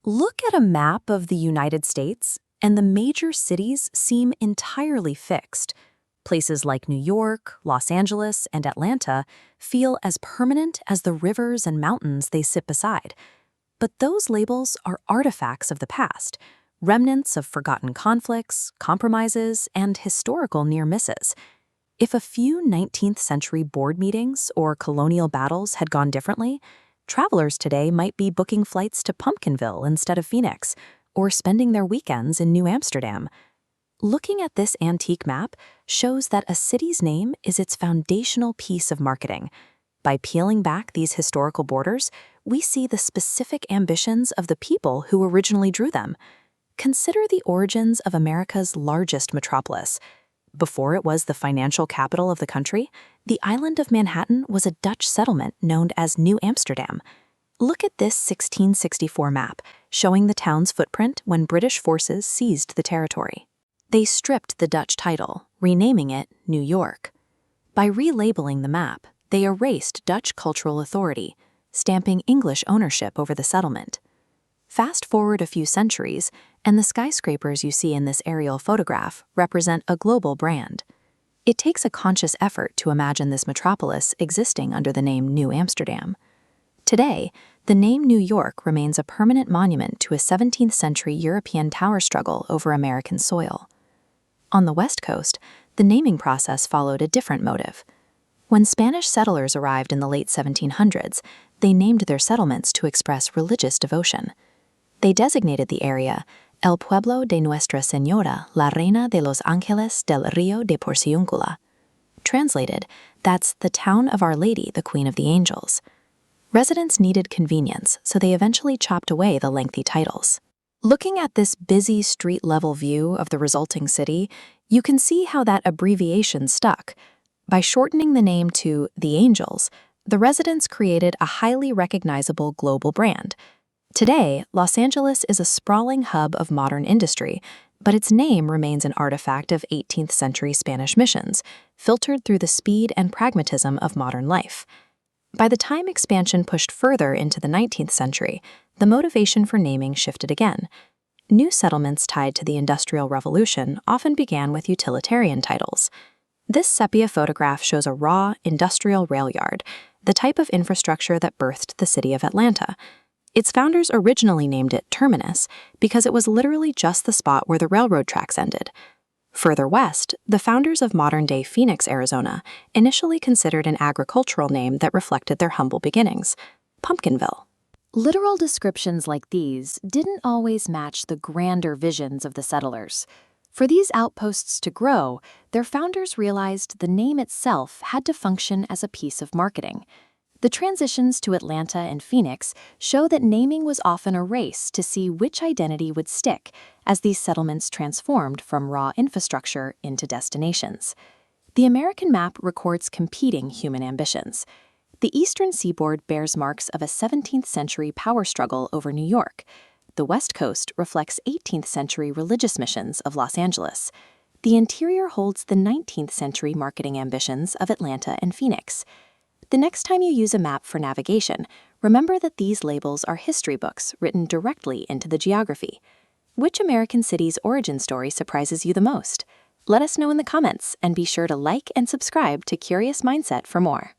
Look at a map of the United States, and the major cities seem entirely fixed. Places like New York, Los Angeles, and Atlanta feel as permanent as the rivers and mountains they sit beside. But those labels are artifacts of the past, remnants of forgotten conflicts, compromises, and historical near misses. If a few 19th century board meetings or colonial battles had gone differently, travelers today might be booking flights to Pumpkinville instead of Phoenix, or spending their weekends in New Amsterdam. Looking at this antique map shows that a city's name is its foundational piece of marketing. By peeling back these historical borders, we see the specific ambitions of the people who originally drew them. Consider the origins of America's largest metropolis. Before it was the financial capital of the country, the island of Manhattan was a Dutch settlement known as New Amsterdam. Look at this 1664 map, showing the town's footprint when British forces seized the territory. They stripped the Dutch title, renaming it New York. By relabeling the map, they erased Dutch cultural authority, stamping English ownership over the settlement. Fast forward a few centuries, and the skyscrapers you see in this aerial photograph represent a global brand. It takes a conscious effort to imagine this metropolis existing under the name New Amsterdam. Today, the name New York remains a permanent monument to a 17th century European power struggle over American soil. On the West Coast, the naming process followed a different motive. When Spanish settlers arrived in the late 1700s, they named their settlements to express religious devotion. They designated the area El Pueblo de Nuestra Señora, la Reina de los Ángeles del Río de Porciúncula. Translated, that's the town of Our Lady, the Queen of the Angels. Residents needed convenience, so they eventually chopped away the lengthy titles. Looking at this busy street-level view of the resulting city, you can see how that abbreviation stuck. By shortening the name to The Angels, the residents created a highly recognizable global brand. Today, Los Angeles is a sprawling hub of modern industry, but its name remains an artifact of 18th century Spanish missions, filtered through the speed and pragmatism of modern life. By the time expansion pushed further into the 19th century, the motivation for naming shifted again. New settlements tied to the Industrial Revolution often began with utilitarian titles. This sepia photograph shows a raw, industrial rail yard, the type of infrastructure that birthed the city of Atlanta. Its founders originally named it Terminus because it was literally just the spot where the railroad tracks ended. Further west, the founders of modern-day Phoenix, Arizona, initially considered an agricultural name that reflected their humble beginnings, Pumpkinville. Literal descriptions like these didn't always match the grander visions of the settlers. For these outposts to grow, their founders realized the name itself had to function as a piece of marketing. The transitions to Atlanta and Phoenix show that naming was often a race to see which identity would stick as these settlements transformed from raw infrastructure into destinations. The American map records competing human ambitions. The eastern seaboard bears marks of a 17th century power struggle over New York. The West Coast reflects 18th century religious missions of Los Angeles. The interior holds the 19th century marketing ambitions of Atlanta and Phoenix. The next time you use a map for navigation, remember that these labels are history books written directly into the geography. Which American city's origin story surprises you the most? Let us know in the comments, and be sure to like and subscribe to Curious Mindset for more.